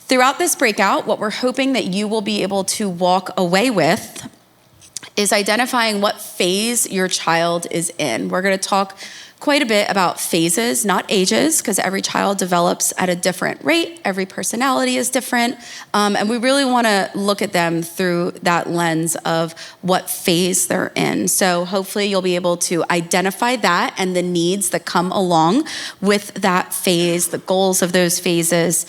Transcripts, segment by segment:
Throughout this breakout, what we're hoping that you will be able to walk away with is identifying what phase your child is in. We're going to talk quite a bit about phases, not ages, because every child develops at a different rate. Every personality is different. And we really want to look at them through that lens of what phase they're in. So hopefully you'll be able to identify that and the needs that come along with that phase, the goals of those phases.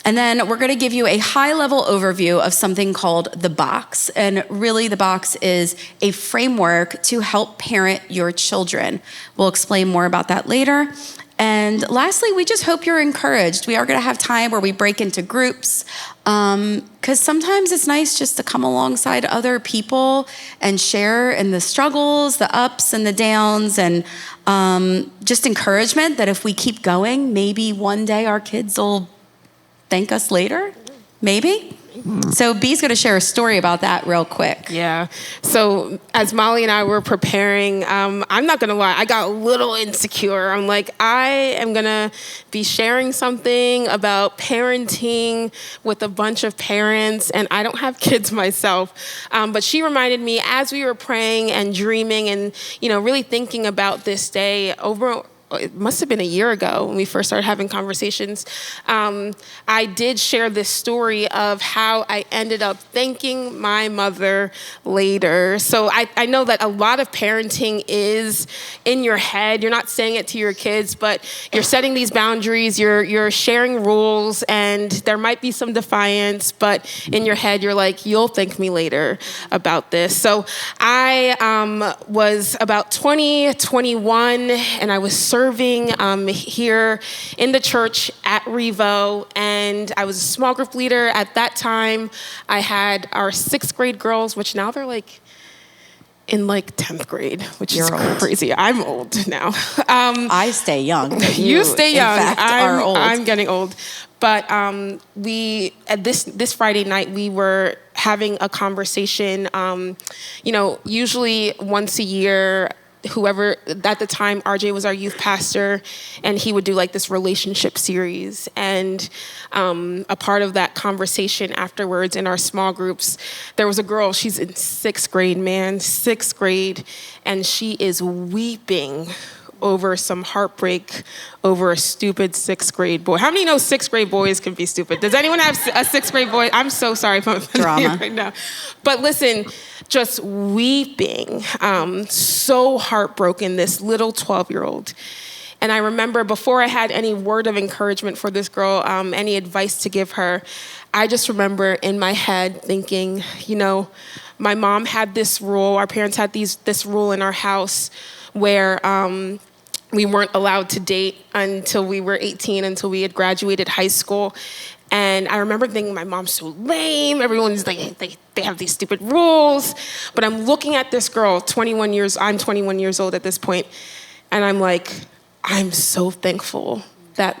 And then we're going to give you a high-level overview of something called the box. And really, the box is a framework to help parent your children. We'll explain more about that later. And lastly, we just hope you're encouraged. We are going to have time where we break into groups, because sometimes it's nice just to come alongside other people and share in the struggles, the ups and the downs, and just encouragement that if we keep going, maybe one day our kids will thank us later, maybe. So B's going to share a story about that real quick. Yeah. So as Molly and I were preparing, I'm not going to lie, I got a little insecure. I'm like, I am going to be sharing something about parenting with a bunch of parents, and I don't have kids myself. But she reminded me as we were praying and dreaming and, really thinking about this day it must have been a year ago when we first started having conversations. I did share this story of how I ended up thanking my mother later. So I know that a lot of parenting is in your head. You're not saying it to your kids, but you're setting these boundaries, you're sharing rules, and there might be some defiance, but in your head, you're like, you'll thank me later about this. So I was about 20, 21, and I was serving here in the church at Revo, and I was a small group leader at that time. I had our 6th grade girls, which now they're in 10th grade, which is crazy. I'm old now. I stay young. You stay young. In fact, are old. I'm getting old. But we at this Friday night, we were having a conversation. Usually once a year, whoever, at the time, RJ was our youth pastor, and he would do this relationship series. And a part of that conversation afterwards in our small groups, there was a girl, she's in 6th grade, 6th grade, and she is weeping over some heartbreak over a stupid 6th grade boy. How many know 6th grade boys can be stupid? Does anyone have a 6th grade boy? I'm so sorry if I'm drama right now. But listen, just weeping, so heartbroken, this little 12-year-old. And I remember before I had any word of encouragement for this girl, any advice to give her, I just remember in my head thinking, my mom had this rule, our parents had this rule in our house where we weren't allowed to date until we were 18, until we had graduated high school. And I remember thinking, my mom's so lame. Everyone's like, they have these stupid rules. But I'm looking at this girl, I'm 21 years old at this point, and I'm like, I'm so thankful that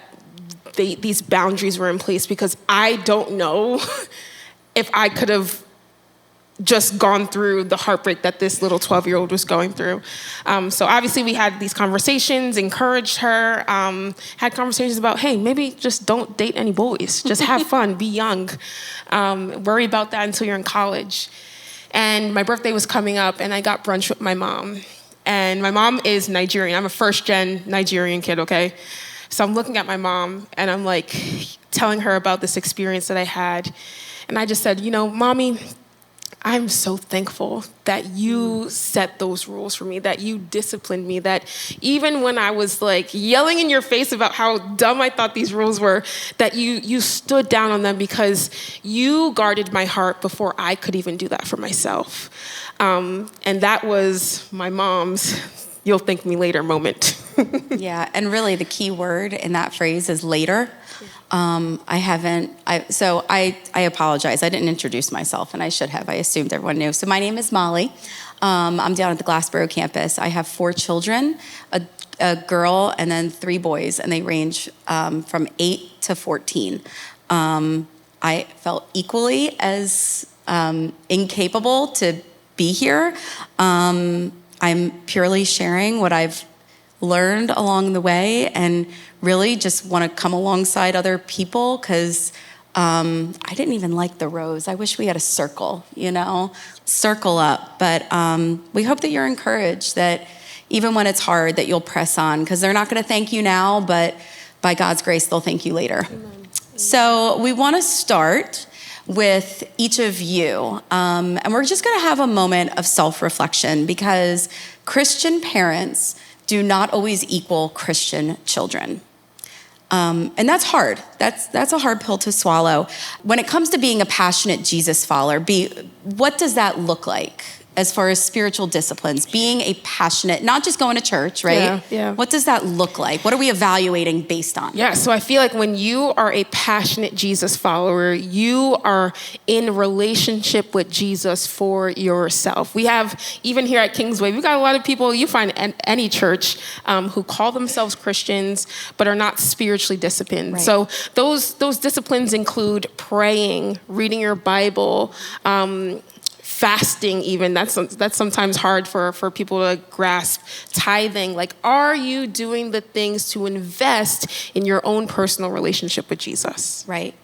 these boundaries were in place, because I don't know if I could have just gone through the heartbreak that this little 12-year-old was going through. So obviously we had these conversations, encouraged her, had conversations about, hey, maybe just don't date any boys. Just have fun, be young. Worry about that until you're in college. And my birthday was coming up, and I got brunch with my mom. And my mom is Nigerian. I'm a first-gen Nigerian kid, okay? So I'm looking at my mom, and I'm telling her about this experience that I had. And I just said, Mommy, I'm so thankful that you set those rules for me, that you disciplined me, that even when I was yelling in your face about how dumb I thought these rules were, that you stood down on them, because you guarded my heart before I could even do that for myself. And that was my mom's "you'll thank me later" moment. Yeah, and really the key word in that phrase is later. I apologize. I didn't introduce myself, and I should have. I assumed everyone knew. So my name is Molly. I'm down at the Glassboro campus. I have 4 children, a girl, and then 3 boys, and they range from 8 to 14. I felt equally as incapable to be here. I'm purely sharing what I've learned along the way, and really just want to come alongside other people, because I didn't even like the rose. I wish we had a circle, circle up. But we hope that you're encouraged, that even when it's hard, that you'll press on, because they're not going to thank you now, but by God's grace, they'll thank you later. Amen. So we want to start with each of you. And we're just going to have a moment of self-reflection, because Christian parents do not always equal Christian children. And that's hard. That's a hard pill to swallow. When it comes to being a passionate Jesus follower, what does that look like as far as spiritual disciplines? Being a passionate, not just going to church, right? Yeah. What does that look like? What are we evaluating based on? Yeah, so I feel like when you are a passionate Jesus follower, you are in relationship with Jesus for yourself. We have, even here at Kingsway, we've got a lot of people, you find in any church, who call themselves Christians, but are not spiritually disciplined. Right. So those disciplines include praying, reading your Bible, fasting even, that's sometimes hard for people to grasp. Tithing, like, are you doing the things to invest in your own personal relationship with Jesus? Right.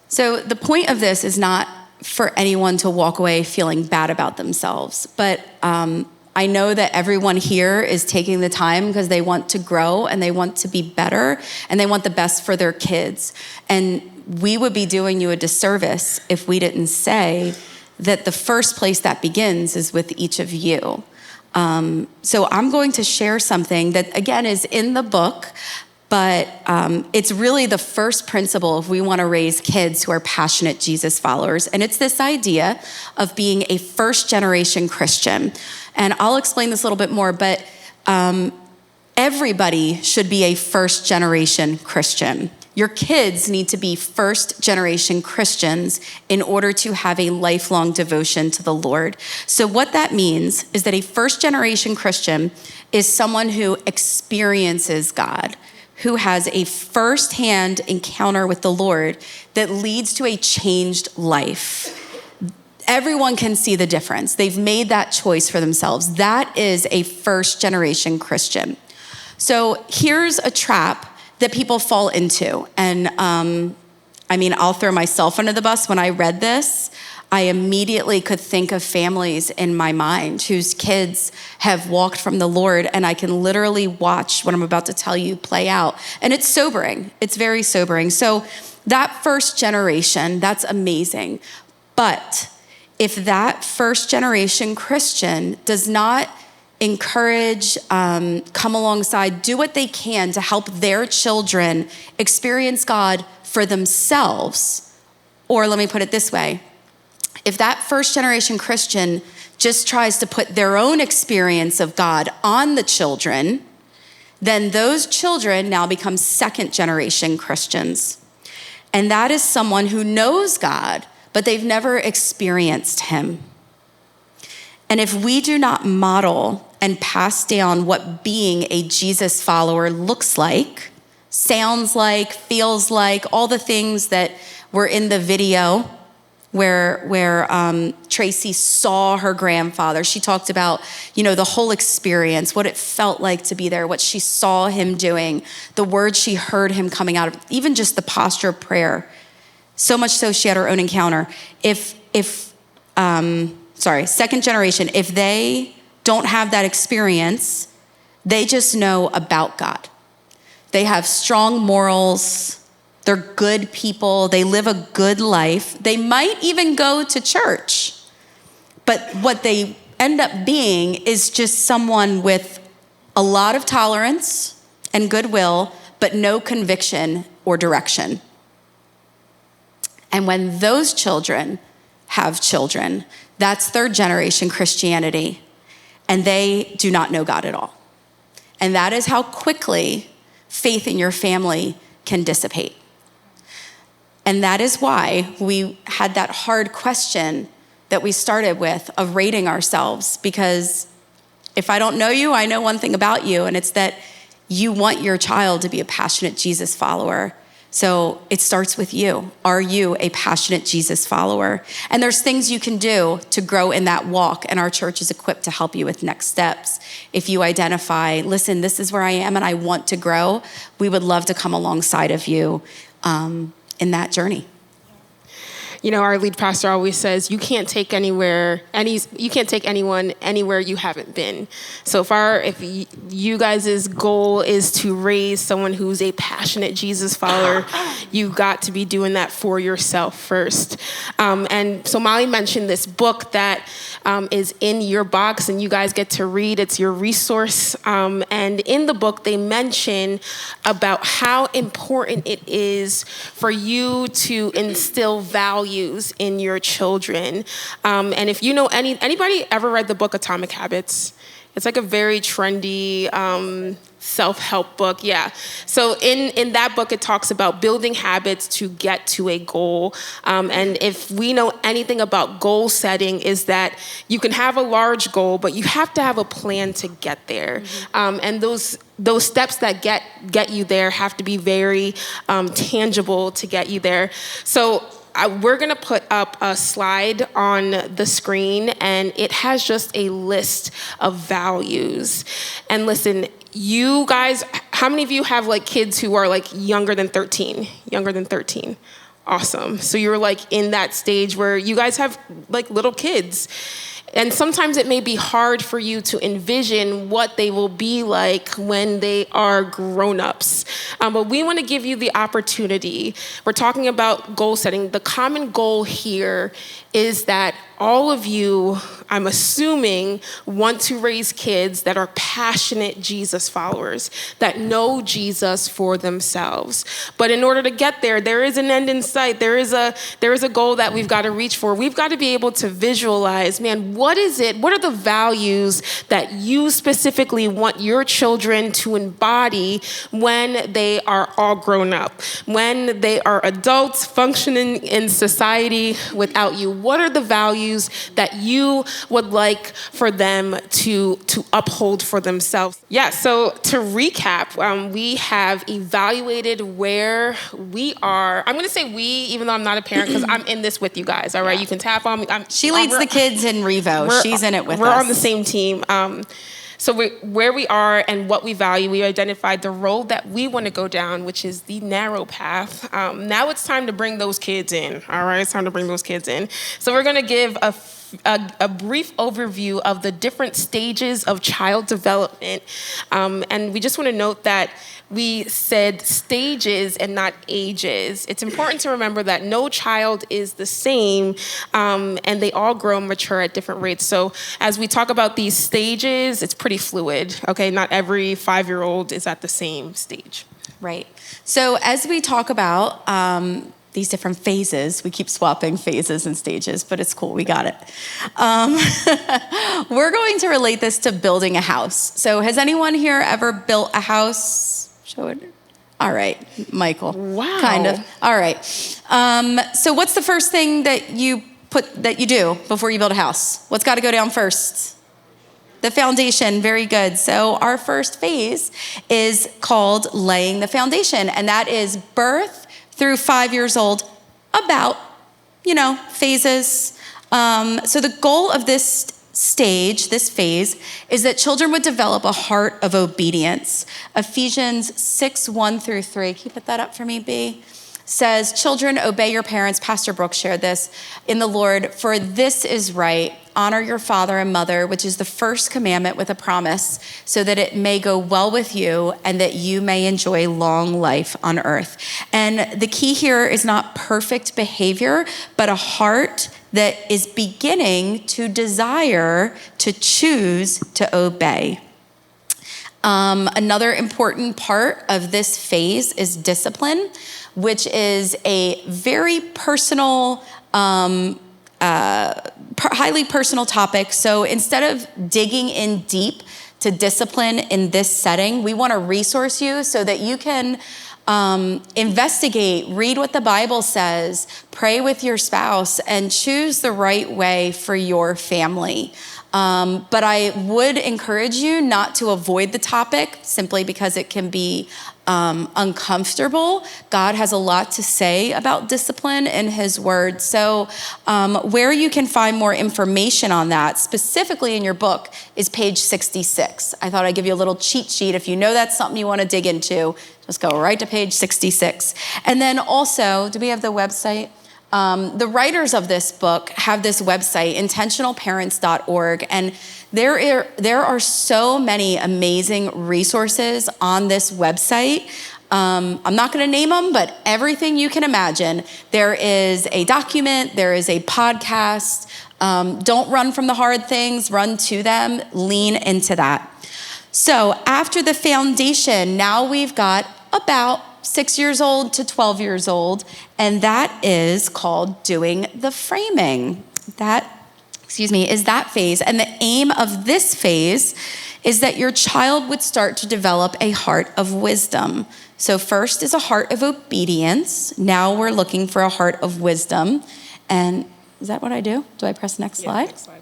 So the point of this is not for anyone to walk away feeling bad about themselves, but I know that everyone here is taking the time because they want to grow and they want to be better and they want the best for their kids. And we would be doing you a disservice if we didn't say that the first place that begins is with each of you. So I'm going to share something that, again, is in the book, but it's really the first principle if we want to raise kids who are passionate Jesus followers. And it's this idea of being a first-generation Christian. And I'll explain this a little bit more, but everybody should be a first-generation Christian. Your kids need to be first-generation Christians in order to have a lifelong devotion to the Lord. So what that means is that a first-generation Christian is someone who experiences God, who has a first-hand encounter with the Lord that leads to a changed life. Everyone can see the difference. They've made that choice for themselves. That is a first-generation Christian. So here's a trap that people fall into. And I'll throw myself under the bus. When I read this, I immediately could think of families in my mind whose kids have walked from the Lord, and I can literally watch what I'm about to tell you play out. And it's sobering. It's very sobering. So that first generation, that's amazing. But if that first generation Christian does not encourage, come alongside, do what they can to help their children experience God for themselves. Or let me put it this way. If that first generation Christian just tries to put their own experience of God on the children, then those children now become second generation Christians. And that is someone who knows God, but they've never experienced him. And if we do not model and pass down what being a Jesus follower looks like, sounds like, feels like, all the things that were in the video where Tracy saw her grandfather. She talked about, the whole experience, what it felt like to be there, what she saw him doing, the words she heard him coming out of, even just the posture of prayer. So much so she had her own encounter. Second generation, if they don't have that experience, they just know about God. They have strong morals. They're good people. They live a good life. They might even go to church. But what they end up being is just someone with a lot of tolerance and goodwill, but no conviction or direction. And when those children have children, that's third generation Christianity, and they do not know God at all. And that is how quickly faith in your family can dissipate. And that is why we had that hard question that we started with of rating ourselves, because if I don't know you, I know one thing about you, and it's that you want your child to be a passionate Jesus follower. So it starts with you. Are you a passionate Jesus follower? And there's things you can do to grow in that walk, and our church is equipped to help you with next steps. If you identify, listen, this is where I am and I want to grow, we would love to come alongside of you in that journey. our lead pastor always says, you can't take anyone anywhere you haven't been. So if you guys' goal is to raise someone who's a passionate Jesus follower, you got to be doing that for yourself first. And so Molly mentioned this book that is in your box and you guys get to read. It's your resource. And in the book, they mention about how important it is for you to instill values in your children. And if you know anybody ever read the book Atomic Habits? It's like a very trendy self-help book. Yeah. So in that book, it talks about building habits to get to a goal. And if we know anything about goal setting, is that you can have a large goal, but you have to have a plan to get there. And those steps that get you there have to be very tangible to get you there. So we're going to put up a slide on the screen, and it has just a list of values. And listen, you guys, how many of you have like kids who are like younger than 13? Younger than 13. Awesome. So you're like in that stage where you guys have like little kids. And sometimes it may be hard for you to envision what they will be like when they are grown-ups. But we want to give you the opportunity. We're talking about goal setting. The common goal here is that all of you, I'm assuming, want to raise kids that are passionate Jesus followers, that know Jesus for themselves. But in order to get there, there is an end in sight. There is a goal that we've got to reach for. We've got to be able to visualize, man, what is it? What are the values that you specifically want your children to embody when they are all grown up, when they are adults functioning in society without you? What are the values that you would like for them to uphold for themselves? Yeah, so to recap, we have evaluated where we are. I'm going to say we, even though I'm not a parent, because I'm in this with you guys, all right? Yeah. You can tap on me. She leads the kids in Revo. She's in it with us. We're on the same team. So where we are and what we value, we identified the road that we want to go down, which is the narrow path. Now it's time to bring those kids in, all right? It's time to bring those kids in. So we're going to give a brief overview of the different stages of child development. And we just want to note that we said stages and not ages. It's important to remember that no child is the same, and they all grow and mature at different rates. So as we talk about these stages, it's pretty fluid, okay? Not every 5-year-old is at the same stage. Right. So as we talk about these different phases, we keep swapping phases and stages, but it's cool, we got it. We're going to relate this to building a house. So has anyone here ever built a house? Show it. All right, Michael. Wow. Kind of. All right. So what's the first thing that you do before you build a house? What's got to go down first? The foundation. Very good. So our first phase is called laying the foundation, and that is birth through 5 years old, about, phases. So the goal of this phase, is that children would develop a heart of obedience. Ephesians 6:1-3. Can you put that up for me, B? Says, children, obey your parents. Pastor Brooks shared this in the Lord, for this is right. Honor your father and mother, which is the first commandment with a promise, so that it may go well with you and that you may enjoy long life on earth. And the key here is not perfect behavior, but a heart that is beginning to desire to choose to obey. Another important part of this phase is discipline, which is a very personal, highly personal topic. So instead of digging in deep to discipline in this setting, we want to resource you so that you can investigate, read what the Bible says, pray with your spouse, and choose the right way for your family. But I would encourage you not to avoid the topic simply because it can be uncomfortable. God has a lot to say about discipline in his word. So where you can find more information on that, specifically in your book, is page 66. I thought I'd give you a little cheat sheet. If you know that's something you want to dig into, just go right to page 66. And then also, do we have the website? The writers of this book have this website, intentionalparents.org, and there are so many amazing resources on this website. I'm not going to name them, but everything you can imagine. There is a document, there is a podcast. Don't run from the hard things, run to them, lean into that. So after the foundation, now we've got about 6 years old to 12 years old, and that is called doing the framing. Is that phase. And the aim of this phase is that your child would start to develop a heart of wisdom. So first is a heart of obedience. Now we're looking for a heart of wisdom. And is that what I do? Do I press next slide? Next slide.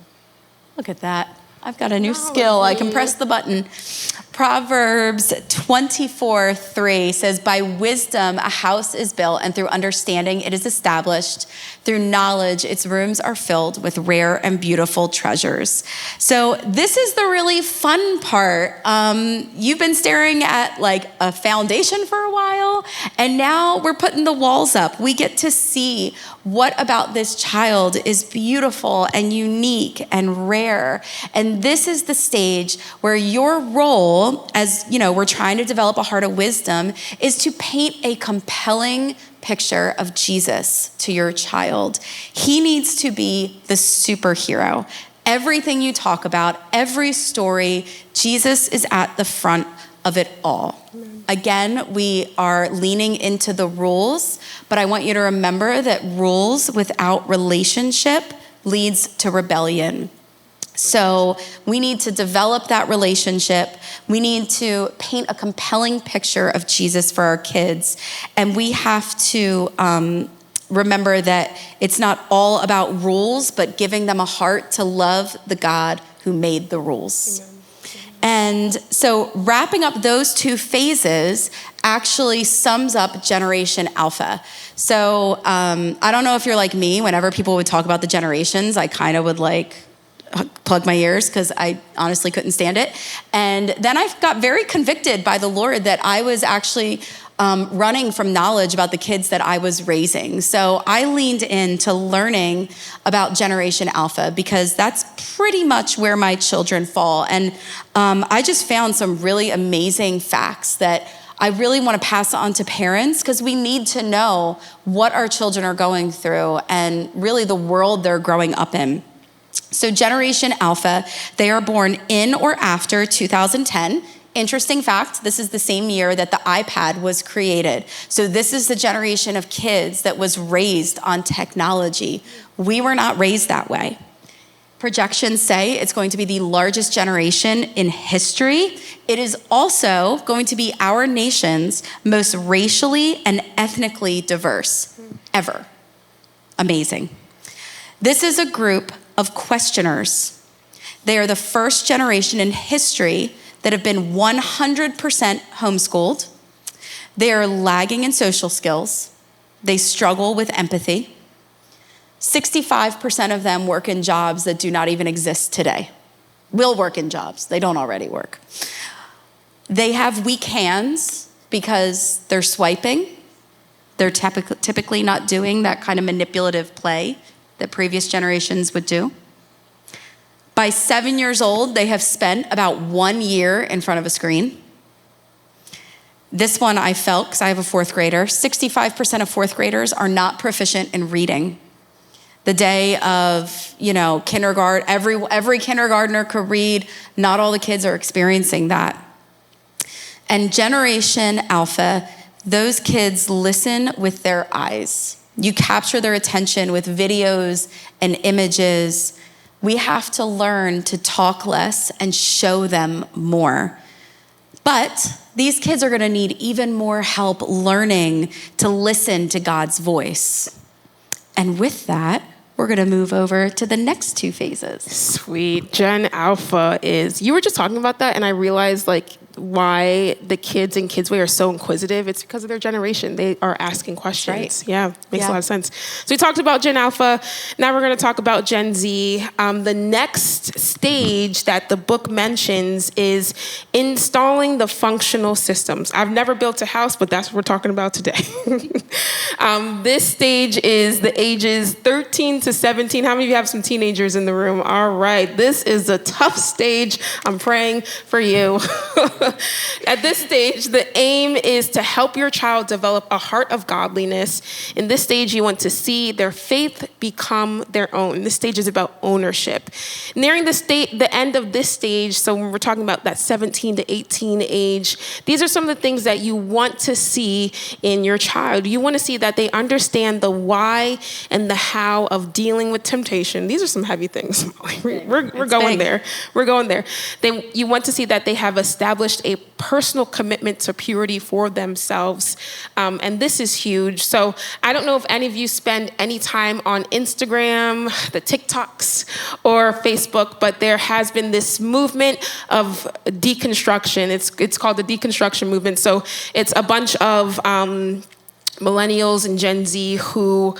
Look at that. I've got a new skill. I can press the button. Proverbs 24:3 says, by wisdom a house is built, and through understanding it is established. Through knowledge its rooms are filled with rare and beautiful treasures. So this is the really fun part. You've been staring at like a foundation for a while, and now we're putting the walls up. We get to see what about this child is beautiful and unique and rare. And this is the stage where your role, as you know, we're trying to develop a heart of wisdom, is to paint a compelling picture of Jesus to your child. He needs to be the superhero. Everything you talk about, every story, Jesus is at the front of it all. Again, we are leaning into the rules, but I want you to remember that rules without relationship leads to rebellion. So we need to develop that relationship. We need to paint a compelling picture of Jesus for our kids. And we have to remember that it's not all about rules, but giving them a heart to love the God who made the rules. Amen. And so wrapping up those two phases actually sums up Generation Alpha. So I don't know if you're like me, whenever people would talk about the generations, I kind of would like plug my ears because I honestly couldn't stand it. And then I got very convicted by the Lord that I was actually running from knowledge about the kids that I was raising. So I leaned into learning about Generation Alpha because that's pretty much where my children fall. And I just found some really amazing facts that I really want to pass on to parents because we need to know what our children are going through and really the world they're growing up in. So Generation Alpha, they are born in or after 2010. Interesting fact, this is the same year that the iPad was created. So this is the generation of kids that was raised on technology. We were not raised that way. Projections say it's going to be the largest generation in history. It is also going to be our nation's most racially and ethnically diverse ever. Amazing. This is a group of questioners. They are the first generation in history that have been 100% homeschooled. They are lagging in social skills. They struggle with empathy. 65% of them work in jobs that do not even exist today. Will work in jobs. They don't already work. They have weak hands because they're swiping. They're typically not doing that kind of manipulative play that previous generations would do. By 7 years old, they have spent about 1 year in front of a screen. This one I felt because I have a fourth grader. 65% of fourth graders are not proficient in reading. The day of, kindergarten, every kindergartner could read. Not all the kids are experiencing that. And Generation Alpha, those kids listen with their eyes. You capture their attention with videos and images. We have to learn to talk less and show them more. But these kids are going to need even more help learning to listen to God's voice. And with that, we're going to move over to the next two phases. Sweet. Gen Alpha is, you were just talking about that, and I realized why the kids in Kingsway are so inquisitive. It's because of their generation. They are asking questions. Right. Yeah, makes a lot of sense. So we talked about Gen Alpha. Now we're going to talk about Gen Z. The next stage that the book mentions is installing the functional systems. I've never built a house, but that's what we're talking about today. This stage is the ages 13 to 17. How many of you have some teenagers in the room? All right. This is a tough stage. I'm praying for you. At this stage, the aim is to help your child develop a heart of godliness. In this stage, you want to see their faith become their own. This stage is about ownership. Nearing the end of this stage, so when we're talking about that 17 to 18 age, these are some of the things that you want to see in your child. You want to see that they understand the why and the how of dealing with temptation. These are some heavy things. We're going there. We're going there. You want to see that they have established a personal commitment to purity for themselves. And this is huge. So I don't know if any of you spend any time on Instagram, the TikToks, or Facebook, but there has been this movement of deconstruction. It's called the deconstruction movement. So it's a bunch of millennials and Gen Z who,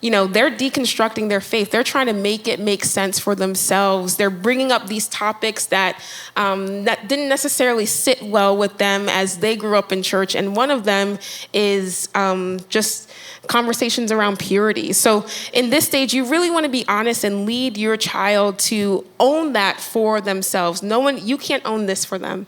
they're deconstructing their faith. They're trying to make it make sense for themselves. They're bringing up these topics that didn't necessarily sit well with them as they grew up in church. And one of them is just conversations around purity. So in this stage, you really want to be honest and lead your child to own that for themselves. You can't own this for them.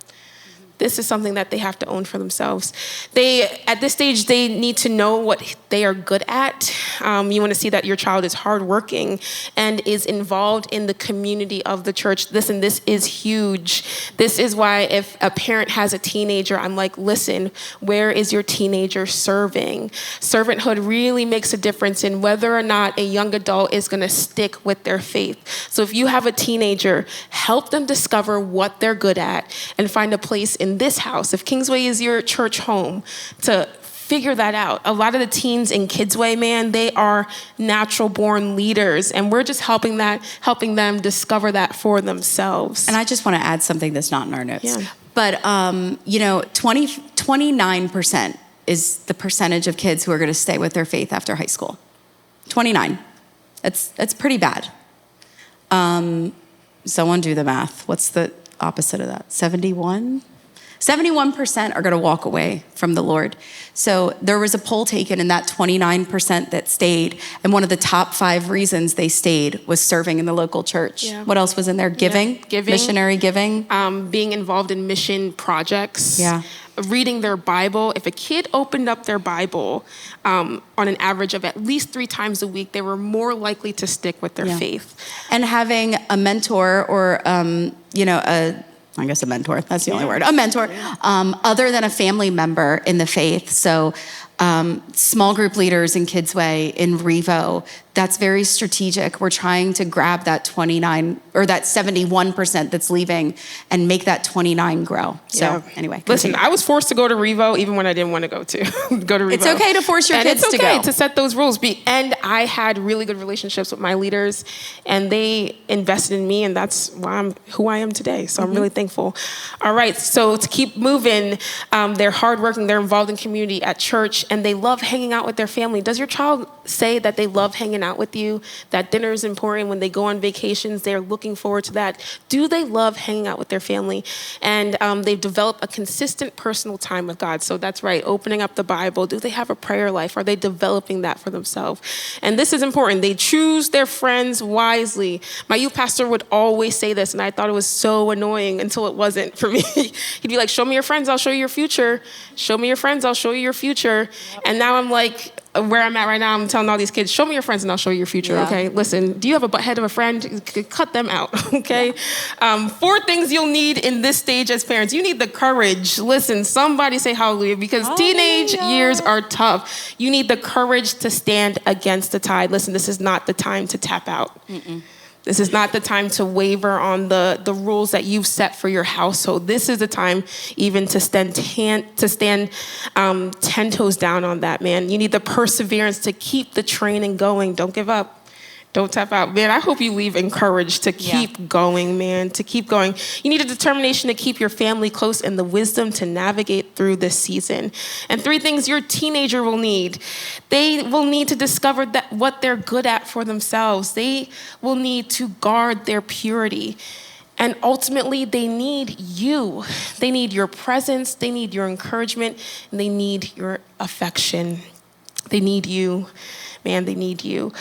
This is something that they have to own for themselves. At this stage, they need to know what they are good at. You want to see that your child is hardworking and is involved in the community of the church. Listen, this is huge. This is why if a parent has a teenager, I'm like, listen, where is your teenager serving? Servanthood really makes a difference in whether or not a young adult is going to stick with their faith. So if you have a teenager, help them discover what they're good at and find a place in this house. If Kingsway is your church home, to figure that out. A lot of the teens in Kingsway, man, they are natural born leaders, and we're just helping them discover that for themselves. And I just want to add something that's not in our notes. Yeah. But 29% is the percentage of kids who are going to stay with their faith after high school. 29. That's pretty bad. Someone do the math. What's the opposite of that? 71? 71% are going to walk away from the Lord. So there was a poll taken, and that 29% that stayed, and one of the top 5 reasons they stayed was serving in the local church. Yeah. What else was in there? Giving, missionary giving. Being involved in mission projects. Yeah. Reading their Bible. If a kid opened up their Bible on an average of at least 3 times a week, they were more likely to stick with their faith. And having a mentor or, I guess a mentor, that's the only word, a mentor, other than a family member in the faith. So small group leaders in Kingsway, in Revo, that's very strategic. We're trying to grab that 29 or that 71% that's leaving and make that 29 grow. So anyway. Listen, I was forced to go to Revo even when I didn't want to go to Revo. It's okay to force your kids to go. It's okay to set those rules. And I had really good relationships with my leaders, and they invested in me, and that's why I'm who I am today. So I'm really thankful. All right, so to keep moving, they're hardworking, they're involved in community at church, and they love hanging out with their family. Does your child say that they love hanging out with you, that dinner is important? When they go on vacations, they're looking forward to that. Do they love hanging out with their family? And they've developed a consistent personal time with God. So that's right, opening up the Bible. Do they have a prayer life? Are they developing that for themselves? And this is important. They choose their friends wisely. My youth pastor would always say this, and I thought it was so annoying until it wasn't for me. He'd be like, show me your friends, I'll show you your future. Show me your friends, I'll show you your future. And now I'm like, where I'm at right now, I'm telling all these kids, show me your friends and I'll show you your future, okay? Listen, do you have a butthead of a friend? Cut them out, okay? 4 things you'll need in this stage as parents. You need the courage. Listen, somebody say hallelujah, because teenage years are tough. You need the courage to stand against the tide. Listen, this is not the time to tap out. This is not the time to waver on the rules that you've set for your household. This is the time even to stand 10 toes down on that, man. You need the perseverance to keep the training going. Don't give up. Don't tap out. Man, I hope you leave encouraged to keep going, man, to keep going. You need a determination to keep your family close and the wisdom to navigate through this season. And 3 things your teenager will need. They will need to discover that what they're good at for themselves. They will need to guard their purity. And ultimately, they need you. They need your presence. They need your encouragement. And they need your affection. They need you. Man, they need you.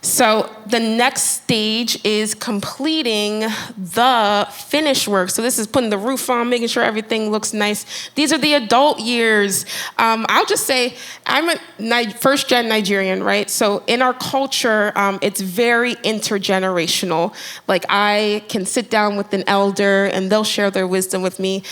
So the next stage is completing the finished work. So this is putting the roof on, making sure everything looks nice. These are the adult years. I'll just say I'm a first-gen Nigerian, right? So in our culture, it's very intergenerational. Like I can sit down with an elder and they'll share their wisdom with me.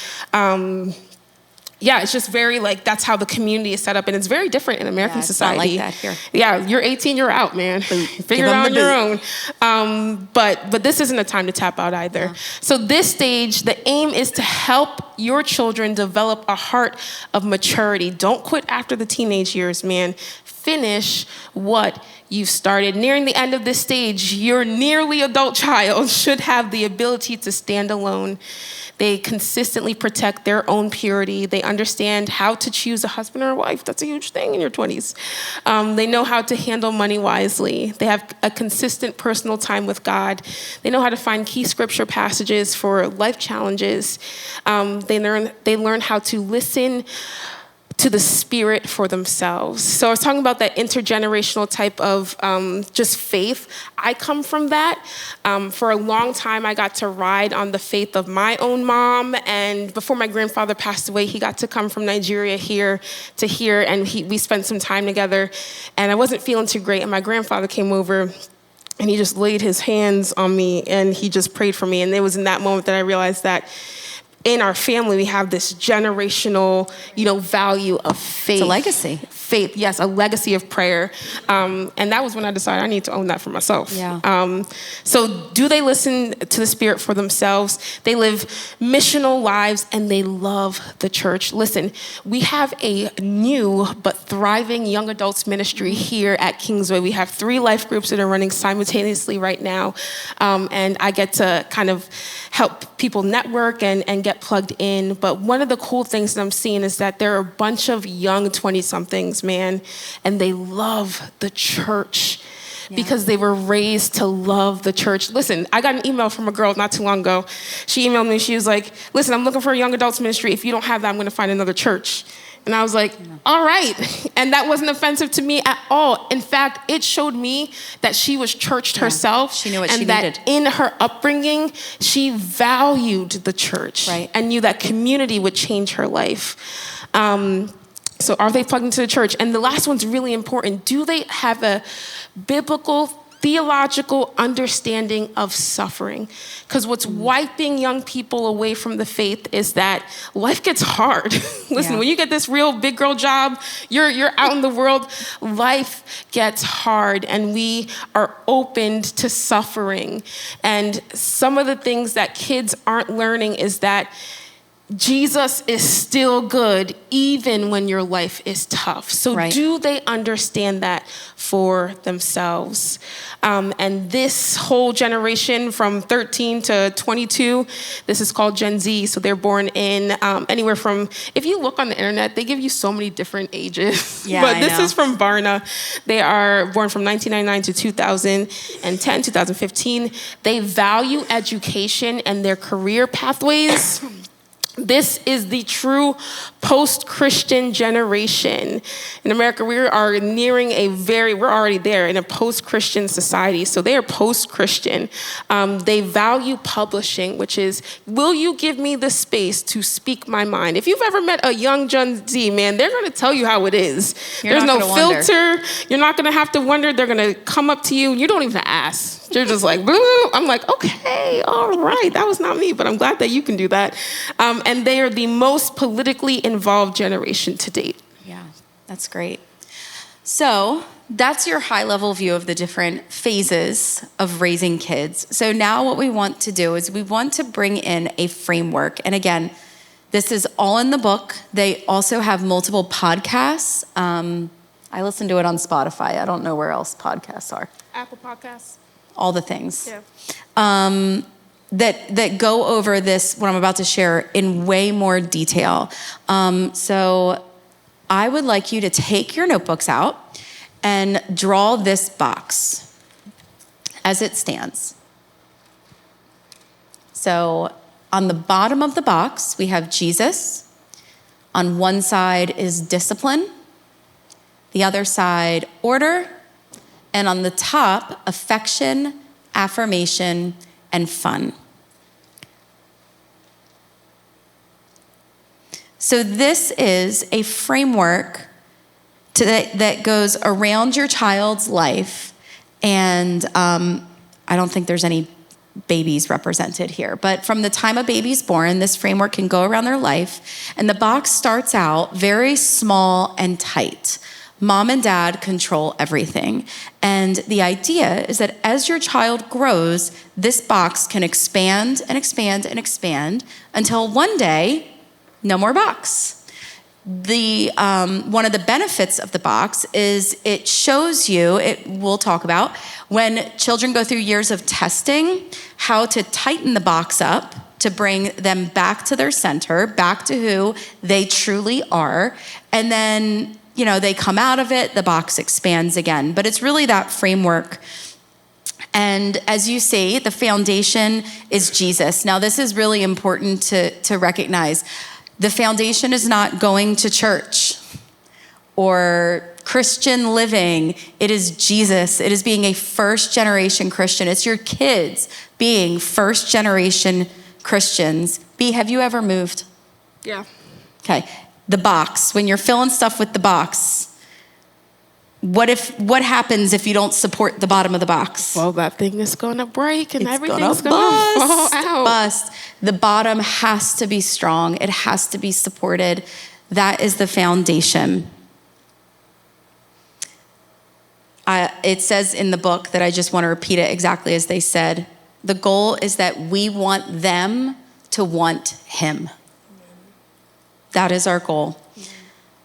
It's just very that's how the community is set up. And it's very different in American society. It's not like that here. Yeah, you're 18, you're out, man. Figure it out on your own. But this isn't a time to tap out either. Yeah. So this stage, the aim is to help your children develop a heart of maturity. Don't quit after the teenage years, man. Finish what you've started. Nearing the end of this stage, your nearly adult child should have the ability to stand alone. They consistently protect their own purity. They understand how to choose a husband or a wife. That's a huge thing in your 20s. They know how to handle money wisely. They have a consistent personal time with God. They know how to find key scripture passages for life challenges. They learn how to listen to the Spirit for themselves. So I was talking about that intergenerational type of just faith. I come from that. For a long time, I got to ride on the faith of my own mom. And before my grandfather passed away, he got to come from Nigeria here, and we spent some time together. And I wasn't feeling too great, and my grandfather came over, and he just laid his hands on me, and he just prayed for me. And it was in that moment that I realized that in our family, we have this generational, value of faith. It's a legacy. Faith, yes, a legacy of prayer. And that was when I decided I need to own that for myself. Yeah. So do they listen to the Spirit for themselves? They live missional lives, and they love the church. Listen, we have a new but thriving young adults ministry here at Kingsway. We have 3 life groups that are running simultaneously right now. And I get to kind of help people network and get plugged in. But one of the cool things that I'm seeing is that there are a bunch of young 20-somethings, man, and they love the church because they were raised to love the church. Listen, I got an email from a girl not too long ago. She emailed me. She was like, listen, I'm looking for a young adults ministry. If you don't have that, I'm going to find another church. And I was like, all right. And that wasn't offensive to me at all. In fact, it showed me that she was churched herself. She knew what she needed. And that in her upbringing, she valued the church and knew that community would change her life. So are they plugged into the church? And the last one's really important. Do they have a biblical, theological understanding of suffering? Because what's wiping young people away from the faith is that life gets hard. Listen, when you get this real big girl job, you're out in the world, life gets hard, and we are opened to suffering. And some of the things that kids aren't learning is that Jesus is still good even when your life is tough. So do they understand that for themselves? And this whole generation from 13 to 22, this is called Gen Z. So they're born in anywhere from, if you look on the internet, they give you so many different ages. But this is from Barna. They are born from 1999 to 2010, 2015. They value education and their career pathways. This is the true post-Christian generation. In America, we're already there in a post-Christian society. So they are post-Christian. They value publishing, which is, will you give me the space to speak my mind? If you've ever met a young Gen Z, man, they're going to tell you how it is. There's no filter. You're not going to have to wonder. They're going to come up to you, and you don't even ask. You're just like, boo. I'm like, okay, all right. That was not me, but I'm glad that you can do that. And they are the most politically involved generation to date. Yeah, that's great. So that's your high-level view of the different phases of raising kids. So now what we want to do is we want to bring in a framework. And again, this is all in the book. They also have multiple podcasts. I listen to it on Spotify. I don't know where else podcasts are. Apple Podcasts. all the things. Yeah. That go over this, what I'm about to share, in way more detail. So I would like you to take your notebooks out and draw this box as it stands. So on the bottom of the box, we have Jesus. On one side is discipline. The other side, order. And on the top, affection, affirmation, and fun. So this is a framework that goes around your child's life. And I don't think there's any babies represented here. But from the time a baby's born, this framework can go around their life. And the box starts out very small and tight. Mom and dad control everything. And the idea is that as your child grows, this box can expand and expand and expand until one day, no more box. One of the benefits of the box is it shows you, we'll talk about, when children go through years of testing, how to tighten the box up to bring them back to their center, back to who they truly are. And then, they come out of it, the box expands again. But it's really that framework. And as you see, the foundation is Jesus. Now, this is really important to recognize. The foundation is not going to church or Christian living. It is Jesus. It is being a first-generation Christian. It's your kids being first-generation Christians. B, have you ever moved? Yeah. Okay. The box, when you're filling stuff with the box, what happens if you don't support the bottom of the box? Well, that thing is going to break and everything's going to to fall out. Bust. The bottom has to be strong. It has to be supported. That is the foundation. It says in the book that I just want to repeat it exactly as they said. The goal is that we want them to want him. That is our goal.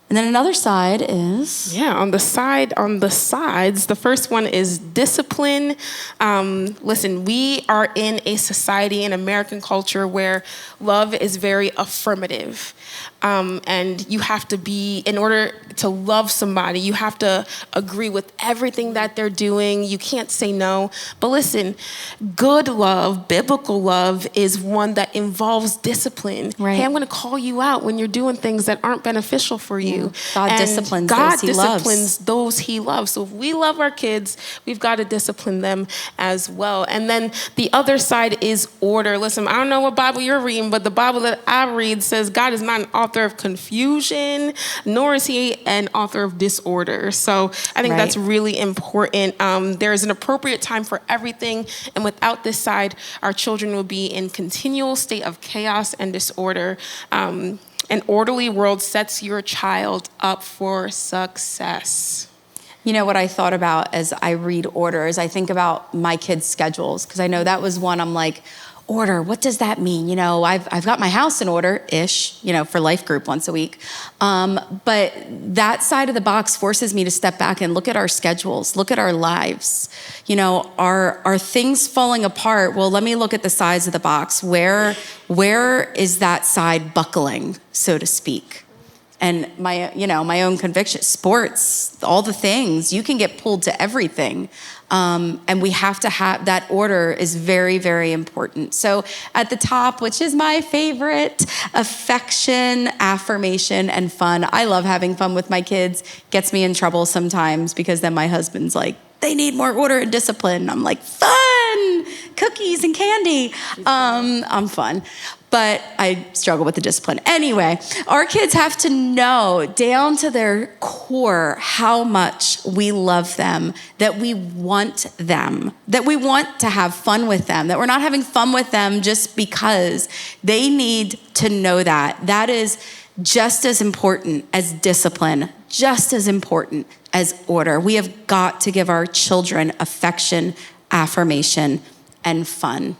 And then another side is? Yeah, on the sides, the first one is discipline. Listen, we are in a society, in American culture, where love is very affirmative. And you have to in order to love somebody, you have to agree with everything that they're doing. You can't say no. But listen, good love, biblical love, is one that involves discipline. Right. Hey, I'm going to call you out when you're doing things that aren't beneficial for you. God disciplines those he loves. God disciplines those he loves. So if we love our kids, we've got to discipline them as well. And then the other side is order. Listen, I don't know what Bible you're reading, but the Bible that I read says God is not an author of confusion, nor is he an author of disorder. So I think that's really important. There is an appropriate time for everything. And without this side, our children will be in continual state of chaos and disorder. An orderly world sets your child up for success. You know what I thought about as I read order is I think about my kids' schedules, because I know that was one I'm like, order, what does that mean? I've got my house in order-ish, for life group once a week. But that side of the box forces me to step back and look at our schedules, look at our lives. Are things falling apart? Well, let me look at the sides of the box. Where is that side buckling, so to speak? And my own conviction, sports, all the things, you can get pulled to everything. And we have to have that order is very, very important. So at the top, which is my favorite, affection, affirmation, and fun. I love having fun with my kids. Gets me in trouble sometimes because then my husband's like, they need more order and discipline. I'm like, fun, cookies and candy. I'm fun. But I struggle with the discipline. Anyway, our kids have to know down to their core how much we love them, that we want them, that we want to have fun with them, that we're not having fun with them just because. They need to know that. That is just as important as discipline, just as important as order. We have got to give our children affection, affirmation, and fun.